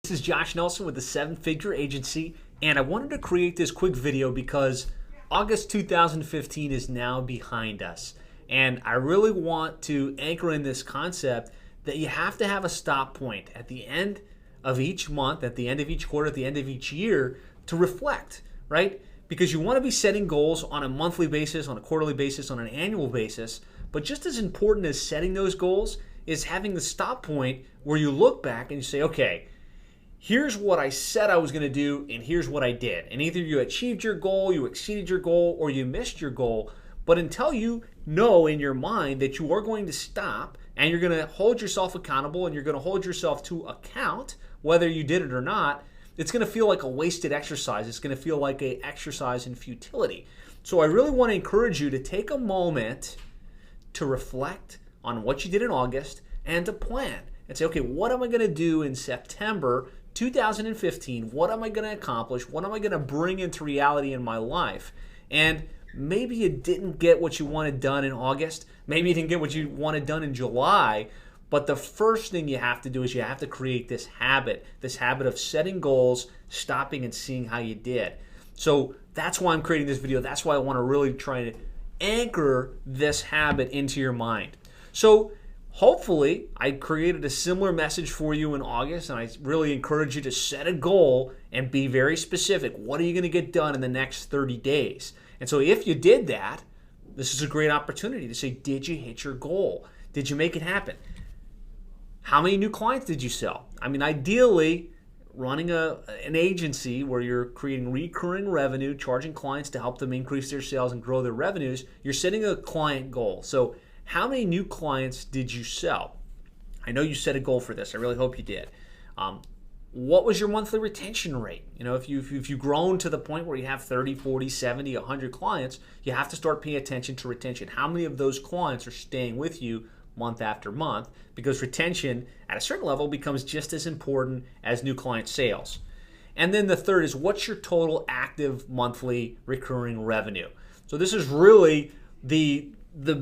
This is Josh Nelson with the Seven Figure Agency, and I wanted to create this quick video because August 2015 is now behind us. And I really want to anchor in this concept that you have to have a stop point at the end of each month, at the end of each quarter, at the end of each year to reflect, right? Because you want to be setting goals on a monthly basis, on a quarterly basis, on an annual basis. But just as important as setting those goals is having the stop point where you look back and you say, okay, here's what I said I was going to do, and here's what I did. And either you achieved your goal, you exceeded your goal, or you missed your goal. But until you know in your mind that you are going to stop and you're going to hold yourself accountable and you're going to hold yourself to account, whether you did it or not, it's going to feel like a wasted exercise. It's going to feel like an exercise in futility. So I really want to encourage you to take a moment to reflect on what you did in August and to plan and say, okay, what am I going to do in September 2015? What am I going to accomplish? What am I going to bring into reality in my life? And maybe you didn't get what you wanted done in August. Maybe you didn't get what you wanted done in July. But the first thing you have to do is you have to create this habit of setting goals, stopping and seeing how you did. So that's why I'm creating this video. That's why I want to really try to anchor this habit into your mind. So hopefully, I created a similar message for you in August, and I really encourage you to set a goal and be very specific. What are you going to get done in the next 30 days? And so if you did that, this is a great opportunity to say, did you hit your goal? Did you make it happen? How many new clients did you sell? I mean, ideally, running an agency where you're creating recurring revenue, charging clients to help them increase their sales and grow their revenues, you're setting a client goal. So how many new clients did you sell? I know you set a goal for this. I really hope you did. What was your monthly retention rate? You know, if you've grown to the point where you have 30, 40, 70, 100 clients, you have to start paying attention to retention. How many of those clients are staying with you month after month? Because retention at a certain level becomes just as important as new client sales. And then the third is, what's your total active monthly recurring revenue? So this is really the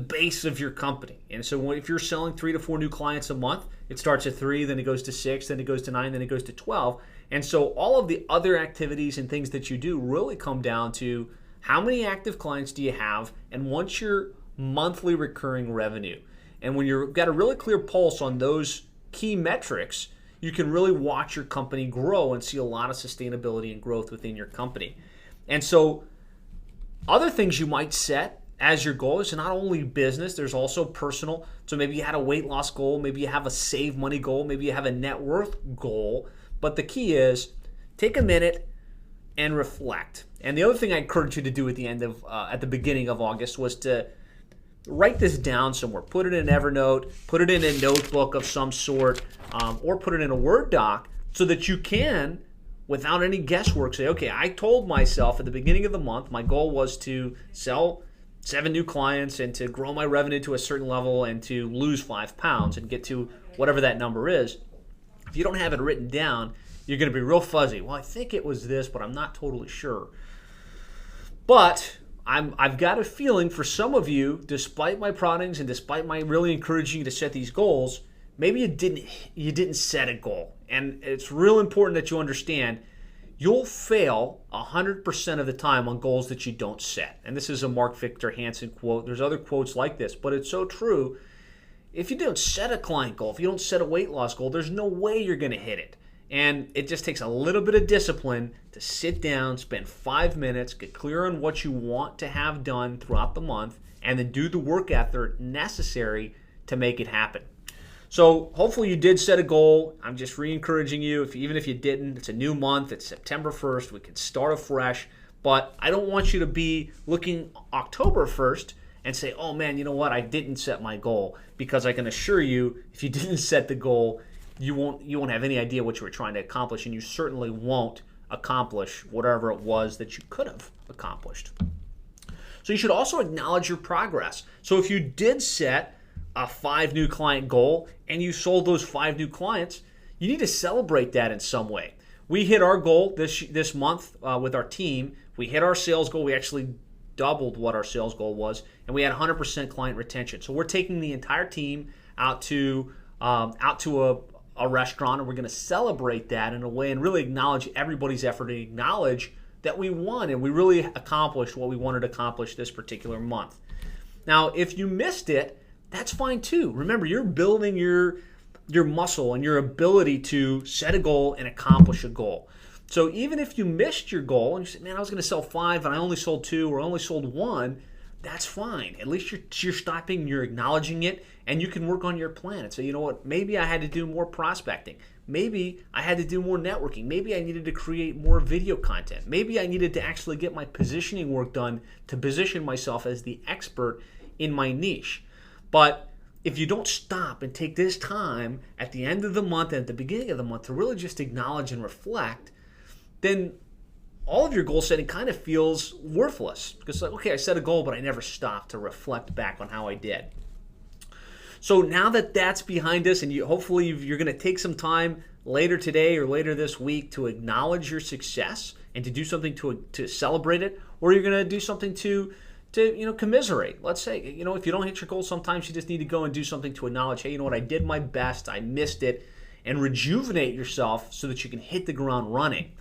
base of your company. And so if you're selling 3 to 4 new clients a month, it starts at 3, then it goes to 6, then it goes to 9, then it goes to 12. And so all of the other activities and things that you do really come down to how many active clients do you have and what's your monthly recurring revenue. And when you've got a really clear pulse on those key metrics, you can really watch your company grow and see a lot of sustainability and growth within your company. And so other things you might set as your goal is not only business, there's also personal. So maybe you had a weight loss goal, maybe you have a save money goal, maybe you have a net worth goal. But the key is take a minute and reflect. And the other thing I encourage you to do at the beginning of August was to write this down somewhere. Put it in Evernote, put it in a notebook of some sort, or put it in a Word doc so that you can, without any guesswork, say, okay, I told myself at the beginning of the month my goal was to sell 7 new clients and to grow my revenue to a certain level and to lose 5 pounds and get to whatever that number is. If you don't have it written down, you're going to be real fuzzy. Well, I think it was this, but I'm not totally sure. But I've got a feeling for some of you, despite my proddings and despite my really encouraging you to set these goals, maybe you didn't set a goal. And it's real important that you understand you'll fail 100% of the time on goals that you don't set. And this is a Mark Victor Hansen quote. There's other quotes like this, but it's so true. If you don't set a client goal, if you don't set a weight loss goal, there's no way you're going to hit it. And it just takes a little bit of discipline to sit down, spend 5 minutes, get clear on what you want to have done throughout the month, and then do the work effort necessary to make it happen. So hopefully you did set a goal. I'm just re-encouraging you. Even if you didn't, it's a new month. It's September 1st. We can start afresh. But I don't want you to be looking October 1st and say, oh man, you know what? I didn't set my goal. Because I can assure you, if you didn't set the goal, you won't have any idea what you were trying to accomplish, and you certainly won't accomplish whatever it was that you could have accomplished. So you should also acknowledge your progress. So if you did set a 5 new client goal and you sold those 5 new clients, you need to celebrate that in some way. We hit our goal this month with our team. We hit our sales goal. We actually doubled what our sales goal was, and we had 100% client retention. So we're taking the entire team out to a a restaurant, and we're going to celebrate that in a way and really acknowledge everybody's effort and acknowledge that we won and we really accomplished what we wanted to accomplish this particular month. Now, if you missed it, that's fine too. Remember, you're building your muscle and your ability to set a goal and accomplish a goal. So even if you missed your goal and you said, man, I was going to sell 5 and I only sold 2 or I only sold 1, that's fine. At least you're stopping, you're acknowledging it, and you can work on your plan and say, you know what, maybe I had to do more prospecting. Maybe I had to do more networking. Maybe I needed to create more video content. Maybe I needed to actually get my positioning work done to position myself as the expert in my niche. But if you don't stop and take this time at the end of the month and at the beginning of the month to really just acknowledge and reflect, then all of your goal setting kind of feels worthless. Because like, okay, I set a goal, but I never stopped to reflect back on how I did. So now that that's behind us, and hopefully you're going to take some time later today or later this week to acknowledge your success and to do something to celebrate it, or you're going to do something to commiserate. Let's say, if you don't hit your goal, sometimes you just need to go and do something to acknowledge, hey, you know what, I did my best, I missed it, and rejuvenate yourself so that you can hit the ground running.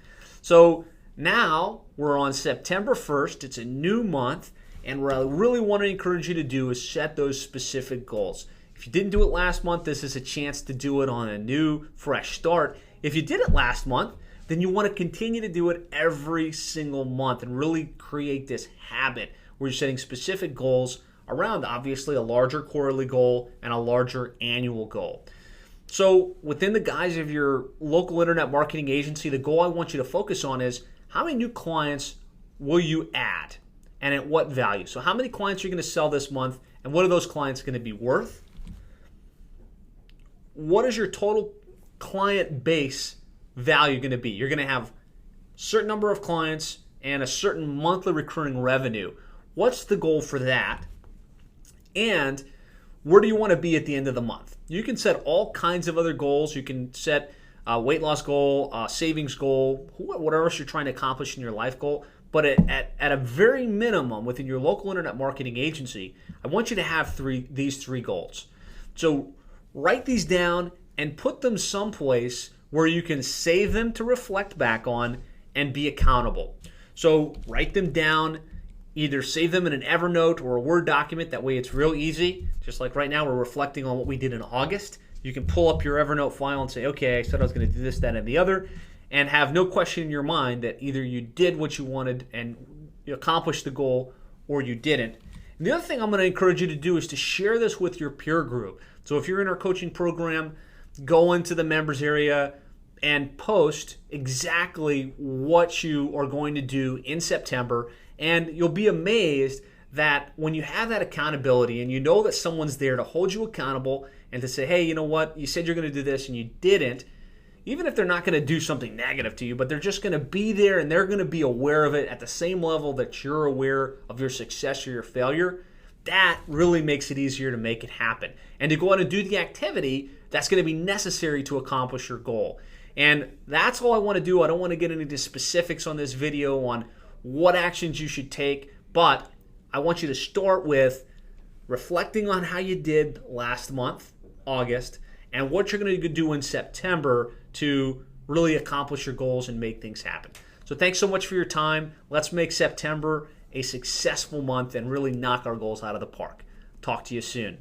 So now we're on September 1st. It's a new month, and what I really want to encourage you to do is set those specific goals. If you didn't do it last month, this is a chance to do it on a new, fresh start. If you did it last month, then you want to continue to do it every single month and really create this habit where you're setting specific goals around, obviously, a larger quarterly goal and a larger annual goal. So within the guise of your local internet marketing agency, the goal I want you to focus on is how many new clients will you add and at what value? So how many clients are you going to sell this month, and what are those clients going to be worth? What is your total client base value going to be? You're going to have a certain number of clients and a certain monthly recurring revenue. What's the goal for that? And where do you want to be at the end of the month? You can set all kinds of other goals. You can set a weight loss goal, a savings goal, whatever else you're trying to accomplish in your life goal. But at a very minimum, within your local internet marketing agency, I want you to have these three goals. So write these down and put them someplace where you can save them to reflect back on and be accountable. So write them down, either save them in an Evernote or a Word document. That way it's real easy. Just like right now we're reflecting on what we did in August. You can pull up your Evernote file and say, okay, I said I was going to do this, that, and the other, and have no question in your mind that either you did what you wanted and you accomplished the goal or you didn't. And the other thing I'm going to encourage you to do is to share this with your peer group. So if you're in our coaching program, go into the members area and post exactly what you are going to do in September. And you'll be amazed that when you have that accountability and you know that someone's there to hold you accountable and to say, hey, you know what, you said you're going to do this and you didn't, even if they're not going to do something negative to you, but they're just going to be there and they're going to be aware of it at the same level that you're aware of your success or your failure, that really makes it easier to make it happen. And to go out and do the activity that's going to be necessary to accomplish your goal. And that's all I want to do. I don't want to get into specifics on this video on what actions you should take, but I want you to start with reflecting on how you did last month, August, and what you're going to do in September to really accomplish your goals and make things happen. So thanks so much for your time. Let's make September a successful month and really knock our goals out of the park. Talk to you soon.